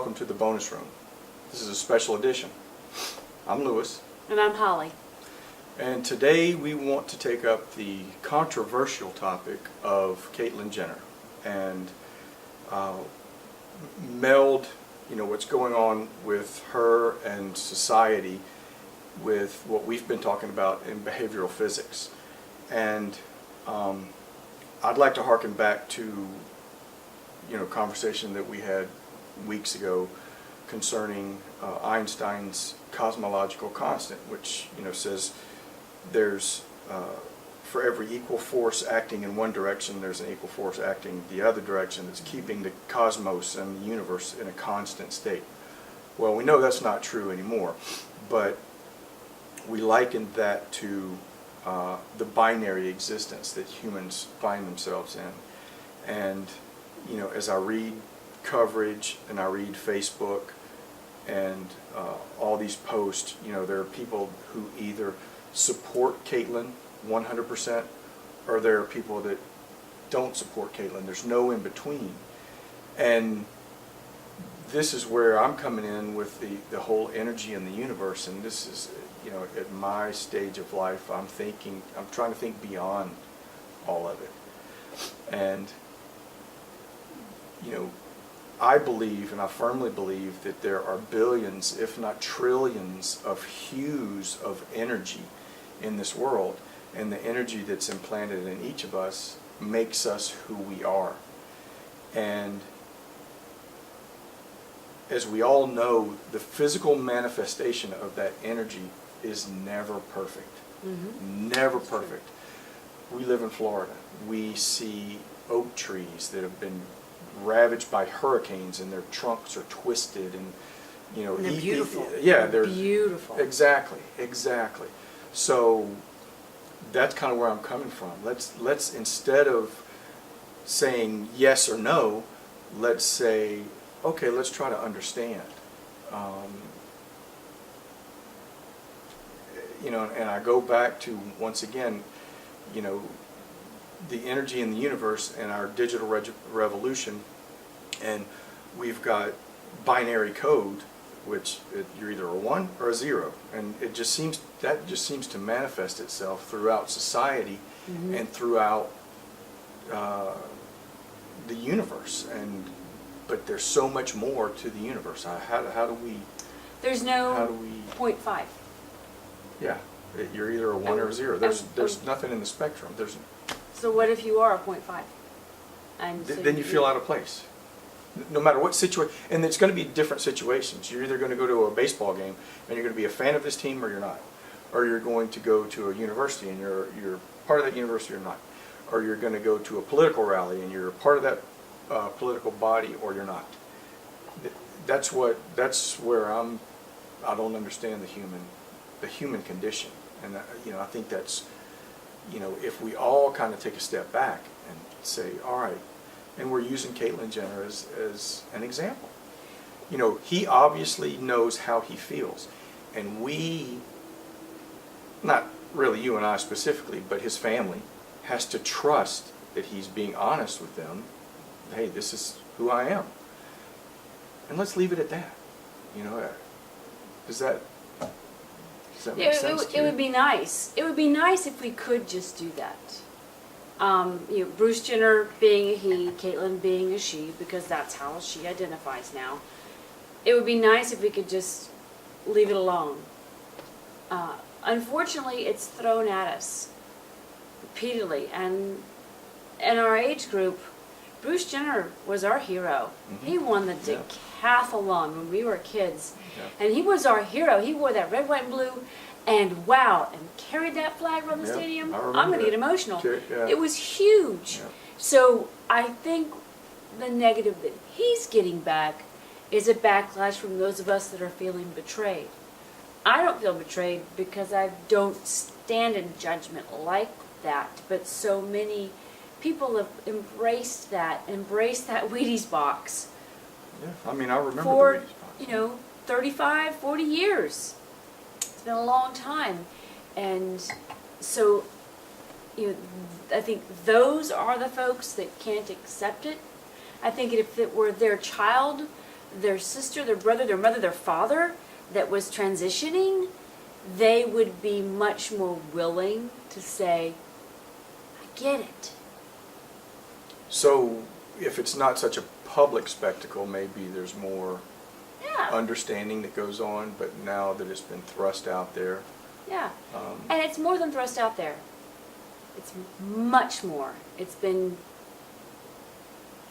welcome to the bonus room. This is a special edition. I'm Lewis. And I'm Holly. And today we want to take up the controversial topic of Caitlyn Jenner and meld, what's going on with her and society with what we've been talking about in behavioral physics. And I'd like to harken back to, conversation that we had weeks ago concerning Einstein's cosmological constant, which says there's for every equal force acting in one direction, there's an equal force acting the other direction that's keeping the cosmos and the universe in a constant state. Well, we know that's not true anymore, but we likened that to the binary existence that humans find themselves in. And as I read coverage and I read Facebook and all these posts, there are people who either support Caitlyn 100% or there are people that don't support Caitlyn. There's no in between. And this is where I'm coming in with the whole energy in the universe, and this is, at my stage of life, I'm trying to think beyond all of it. And I believe, and I firmly believe, that there are billions, if not trillions, of hues of energy in this world, and the energy that's implanted in each of us makes us who we are. And as we all know, the physical manifestation of that energy is never perfect. Mm-hmm. Never perfect. We live in Florida. We see oak trees that have been ravaged by hurricanes and their trunks are twisted and and they're beautiful. They're beautiful. Exactly. So that's kind of where I'm coming from. Let's instead of saying yes or no, let's say, okay, let's try to understand. And I go back to, once again, the energy in the universe and our digital revolution, and we've got binary code, which you're either a 1 or a 0, and that just seems to manifest itself throughout society. Mm-hmm. And throughout the universe. But there's so much more to the universe. How do we? There's no 0.5. Yeah, you're either a 1 or a 0. There's nothing in the spectrum. So what if you are a 0.5? And then you feel out of place. No matter what situation, and it's going to be different situations. You're either going to go to a baseball game and you're going to be a fan of this team or you're not. Or you're going to go to a university and you're part of that university or not. Or you're going to go to a political rally and you're part of that political body or you're not. That's where I don't understand the human condition. And I think that's, if we all kind of take a step back and say, all right, and we're using Caitlyn Jenner as an example. He obviously knows how he feels. And we, not really you and I specifically, but his family, has to trust that he's being honest with them. Hey, this is who I am. And let's leave it at that. Does that make sense to you? It would be nice. It would be nice if we could just do that. Bruce Jenner being a he, Caitlyn being a she, because that's how she identifies now. It would be nice if we could just leave it alone. Unfortunately, it's thrown at us repeatedly, and in our age group, Bruce Jenner was our hero. Mm-hmm. He won the decathlon when we were kids, and he was our hero. He wore that red, white, and blue, and wow, and carried that flag around the stadium. I'm going to get emotional. It was huge. Yeah. So I think the negative that he's getting back is a backlash from those of us that are feeling betrayed. I don't feel betrayed because I don't stand in judgment like that, but so many people have embraced that Wheaties box. Yeah, I remember for, the Wheaties box. 35, 40 years. It's been a long time. And so, I think those are the folks that can't accept it. I think if it were their child, their sister, their brother, their mother, their father that was transitioning, they would be much more willing to say, I get it. So if it's not such a public spectacle, maybe there's more Yeah. understanding that goes on, but now that it's been thrust out there. Yeah. And it's more than thrust out there. It's much more. It's been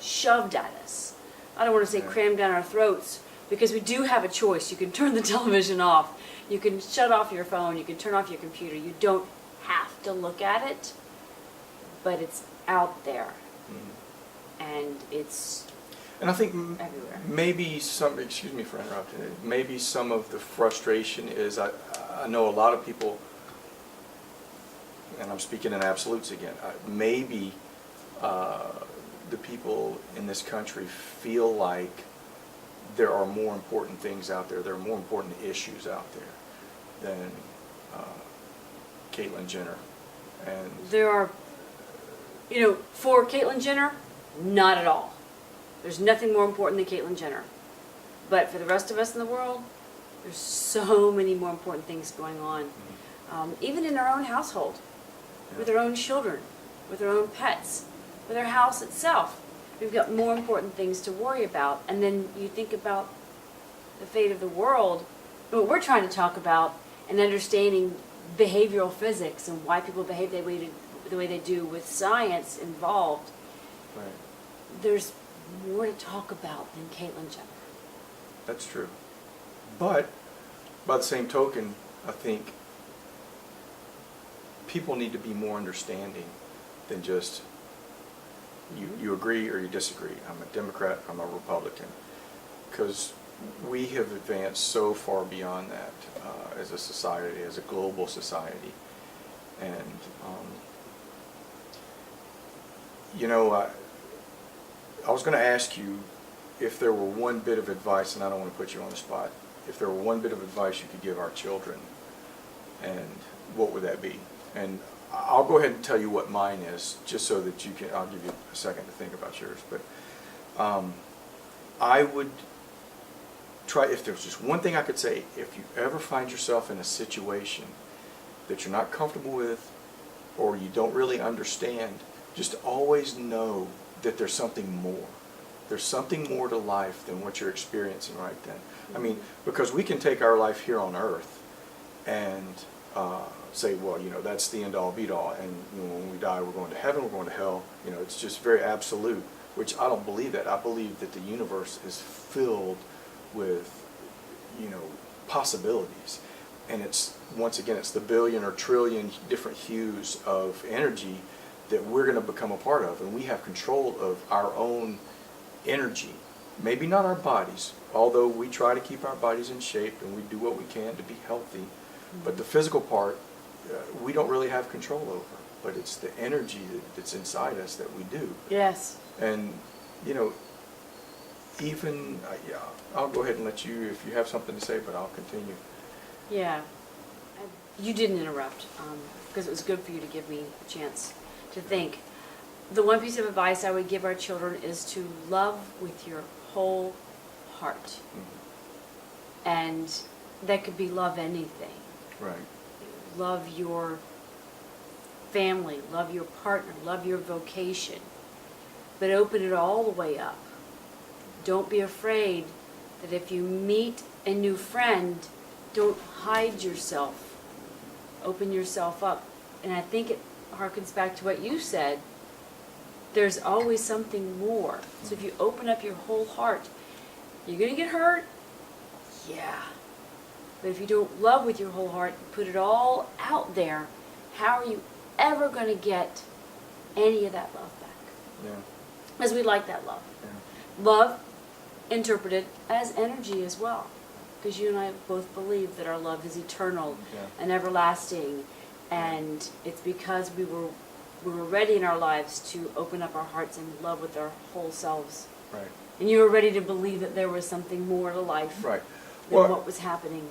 shoved at us. I don't want to say Yeah. crammed down our throats, because we do have a choice. You can turn the television off. You can shut off your phone. You can turn off your computer. You don't have to look at it, but it's out there. And it's And I think everywhere. maybe some, excuse me for interrupting, maybe some of the frustration is, I know a lot of people, and I'm speaking in absolutes again, maybe the people in this country feel like there are more important things out there, there are more important issues out there than Caitlyn Jenner. And There are, for Caitlyn Jenner, not at all. There's nothing more important than Caitlyn Jenner. But for the rest of us in the world, there's so many more important things going on. Even in our own household, with our own children, with our own pets, with our house itself. We've got more important things to worry about. And then you think about the fate of the world, and what we're trying to talk about, and understanding behavioral physics and why people behave the way they do with science involved. right. There's more to talk about than Caitlyn Jenner. That's true. But by the same token, I think people need to be more understanding than just you agree or you disagree. I'm a Democrat, I'm a Republican. Because we have advanced so far beyond that as a society, as a global society. And, I was going to ask you if there were one bit of advice, and I don't want to put you on the spot, if there were one bit of advice you could give our children, and what would that be? And I'll go ahead and tell you what mine is, just so that I'll give you a second to think about yours. But I would try, if there's just one thing I could say, if you ever find yourself in a situation that you're not comfortable with, or you don't really understand, just always know that there's something more. There's something more to life than what you're experiencing right then. I mean, because we can take our life here on earth and say, well, that's the end all be all, and when we die we're going to heaven, we're going to hell. It's just very absolute, which I don't believe that. I believe that the universe is filled with, possibilities. And it's, once again, it's the billion or trillion different hues of energy that we're going to become a part of, and we have control of our own energy. Maybe not our bodies, although we try to keep our bodies in shape and we do what we can to be healthy. But the physical part, we don't really have control over. But it's the energy that's inside us that we do. Yes. And, even, I'll go ahead and let you, if you have something to say, but I'll continue. Yeah. You didn't interrupt, because it was good for you to give me a chance to think. The one piece of advice I would give our children is to love with your whole heart. Mm-hmm. And that could be love anything. Right. Love your family, love your partner, love your vocation. But open it all the way up. Don't be afraid that if you meet a new friend, don't hide yourself. Open yourself up. And I think it harkens back to what you said. There's always something more. So if you open up your whole heart, you're going to get hurt? Yeah. But if you don't love with your whole heart, put it all out there, how are you ever going to get any of that love back? Yeah. Because we like that love. Yeah. Love interpreted as energy as well. Because you and I both believe that our love is eternal and everlasting. And it's because we were ready in our lives to open up our hearts and love with our whole selves. Right. And you were ready to believe that there was something more to life Right. than what was happening.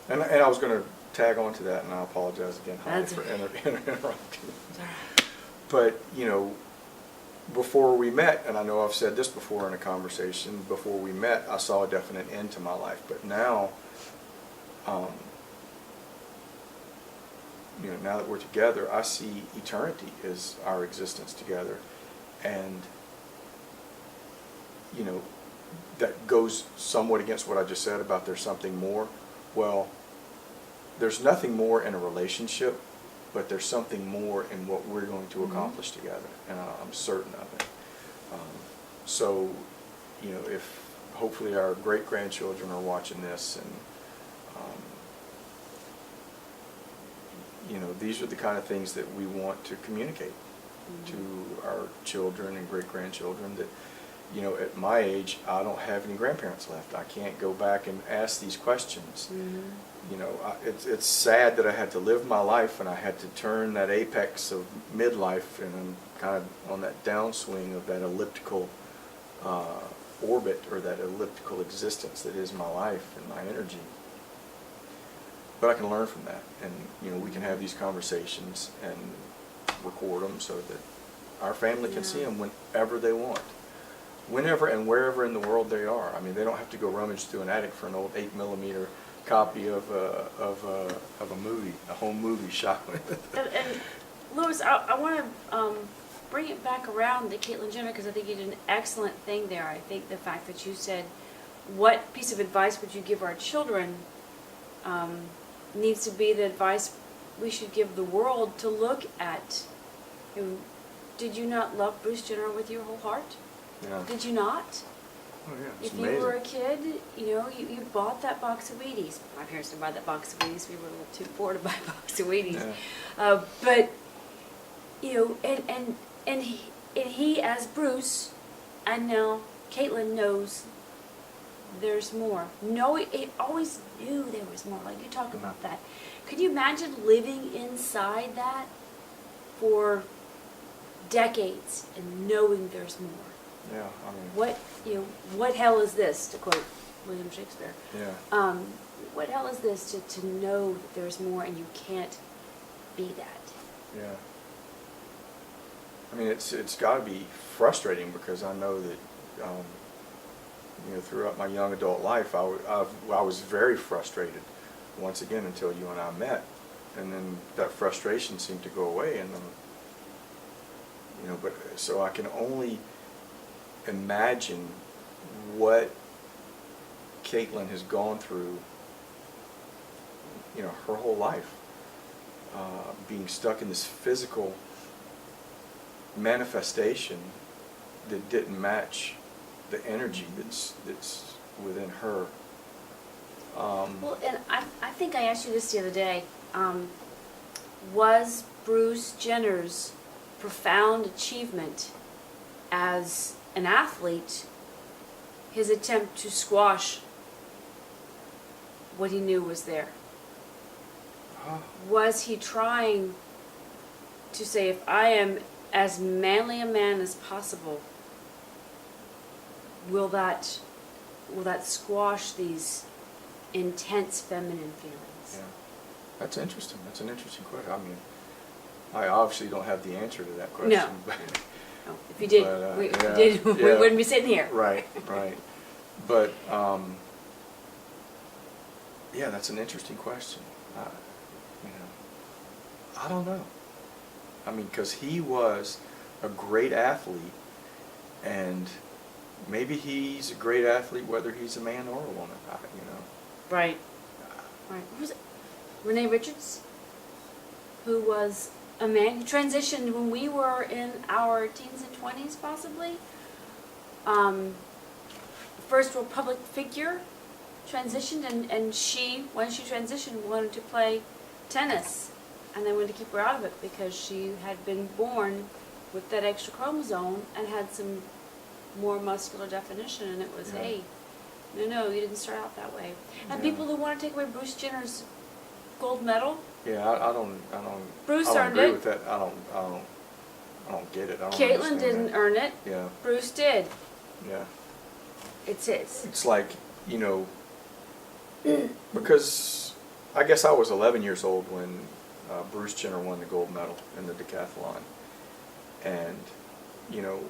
And I was going to tag on to that, and I apologize again, Holli, That's for okay. interrupting. It's all right. But, before we met, and I know I've said this before in a conversation, before we met, I saw a definite end to my life. But now, now that we're together, I see eternity as our existence together. And, that goes somewhat against what I just said about there's something more. Well, there's nothing more in a relationship, but there's something more in what we're going to accomplish together, and I'm certain of it. So, if hopefully our great-grandchildren are watching this, and these are the kind of things that we want to communicate to our children and great-grandchildren, that at my age, I don't have any grandparents left. I can't go back and ask these questions. It's sad that I had to live my life, and I had to turn that apex of midlife, and I'm kind of on that downswing of that elliptical orbit, or that elliptical existence that is my life and my energy. But I can learn from that, and we can have these conversations and record them so that our family can see them whenever they want. Whenever and wherever in the world they are. I mean, they don't have to go rummage through an attic for an old 8mm copy of a movie, a home movie shot. And Louis, I want to bring it back around to Caitlyn Jenner, because I think you did an excellent thing there. I think the fact that you said, what piece of advice would you give our children, needs to be the advice we should give the world to look at. Did you not love Bruce Jenner with your whole heart? Yeah. Did you not? Oh yeah, it's If amazing. you were a kid, you bought that box of Wheaties. My parents didn't buy that box of Wheaties. We were a little too poor to buy a box of Wheaties. Yeah. But and he as Bruce, and now Caitlyn knows there's more. No, it always knew there was more. Like you talk about that. Could you imagine living inside that for decades and knowing there's more? Yeah, I mean. What hell is this, to quote William Shakespeare? Yeah. What hell is this to know that there's more and you can't be that? Yeah. I mean, it's got to be frustrating, because I know that, throughout my young adult life, I was very frustrated, once again, until you and I met. And then that frustration seemed to go away, and then, but so I can only imagine what Caitlyn has gone through, her whole life, being stuck in this physical manifestation that didn't match the energy that's within her. Well, and I think I asked you this the other day. Was Bruce Jenner's profound achievement as an athlete his attempt to squash what he knew was there? Was he trying to say, if I am as manly a man as possible, will that squash these intense feminine feelings? Yeah, that's interesting. That's an interesting question. I mean, I obviously don't have the answer to that question. No. But, Oh, if you did, but, we yeah, did, we yeah. wouldn't be sitting here. Right, right. But yeah, that's an interesting question. I don't know. I mean, because he was a great athlete, and maybe he's a great athlete whether he's a man or a woman. Right. Right. Who was it? Renee Richards, who was a man who transitioned when we were in our teens and 20s, possibly. First real public figure, transitioned, and she, when she transitioned, wanted to play tennis, and they wanted to keep her out of it because she had been born with that extra chromosome and had some more muscular definition, and it was, Yeah. hey, no, you didn't start out that way. And Yeah. people who want to take away Bruce Jenner's gold medal, Yeah, I don't Bruce I don't earned agree it. with that. I don't get it. I don't Caitlyn understand didn't that. earn it. Yeah, Bruce did. yeah. It's his. It's like, because I guess I was 11 years old when Bruce Jenner won the gold medal in the decathlon. And you know,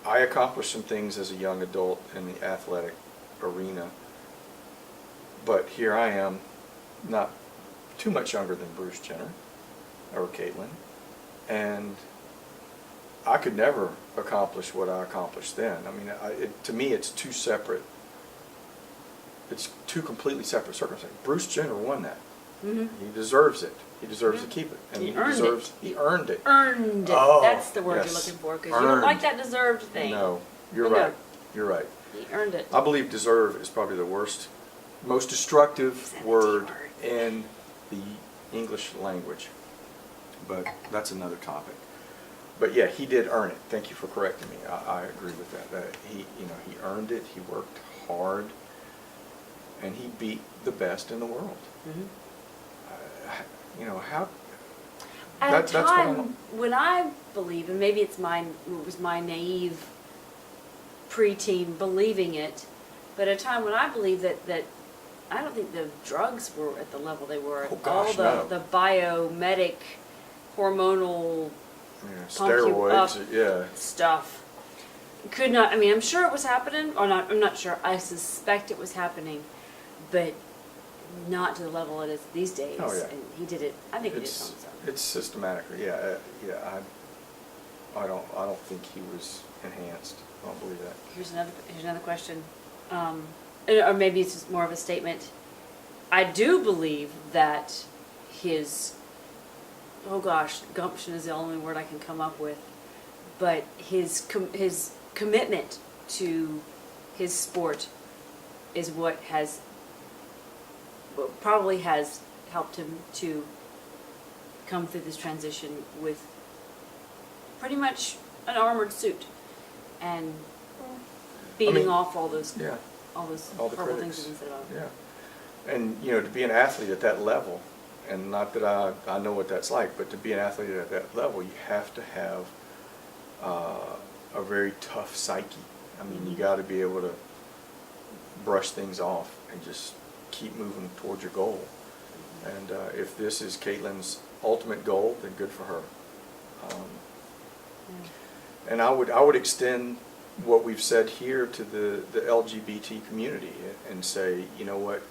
I accomplished some things as a young adult in the athletic arena, but here I am, not too much younger than Bruce Jenner or Caitlyn, and I could never accomplish what I accomplished then. I mean, to me, it's two separate. It's two completely separate circumstances. Bruce Jenner won that. Mm-hmm. He deserves it. He deserves to keep it, and He earned it. He earned it. Earned it. Oh, That's the word yes. you're looking for, because you don't like that deserved thing. No, you're But no. right. You're right. He earned it. I believe deserve is probably the worst, most destructive word in the English language. But that's another topic. But yeah, he did earn it. Thank you for correcting me. I agree with that. That he earned it. He worked hard, and he beat the best in the world. Mm-hmm. How? At That's a what time when I believe, and maybe it was my naive preteen believing it, but at a time when I believe that I don't think the drugs were at the level they were. Oh, gosh, all no. the biomedic, hormonal pump you up steroids, stuff could not. I mean, I'm sure it was happening, or not. I'm not sure. I suspect it was happening, but not to the level it is these days. Oh, yeah. And he did it. I think he did it on It's his own. it's systematic. Yeah. I don't think he was enhanced. I don't believe that. Here's another question, or maybe it's just more of a statement. I do believe that his, oh gosh, gumption is the only word I can come up with, but his commitment to his sport is what probably has helped him to come through this transition with pretty much an armored suit and beating off all those Yeah. all the critics. horrible things he said about him. Yeah. And to be an athlete at that level, and not that I know what that's like, but to be an athlete at that level, you have to have a very tough psyche. I mean, you got to be able to brush things off and just keep moving toward your goal. And if this is Caitlyn's ultimate goal, then good for her. And I would extend what we've said here to the LGBT community and say, you know what,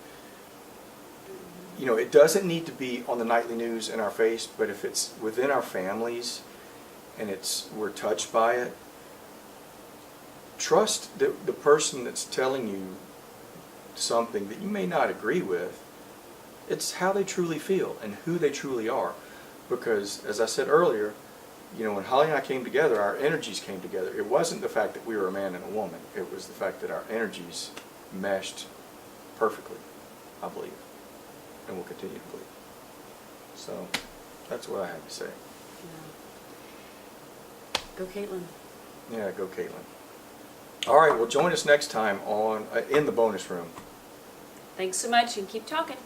it doesn't need to be on the nightly news in our face, but if it's within our families and we're touched by it, trust the person that's telling you something that you may not agree with. It's how they truly feel and who they truly are. Because, as I said earlier, when Holly and I came together, our energies came together. It wasn't the fact that we were a man and a woman. It was the fact that our energies meshed perfectly, I believe, and will continue to believe. So, that's what I have to say. Yeah. Go Caitlyn. Yeah, go Caitlyn. All right, well, join us next time in the bonus room. Thanks so much, and keep talking.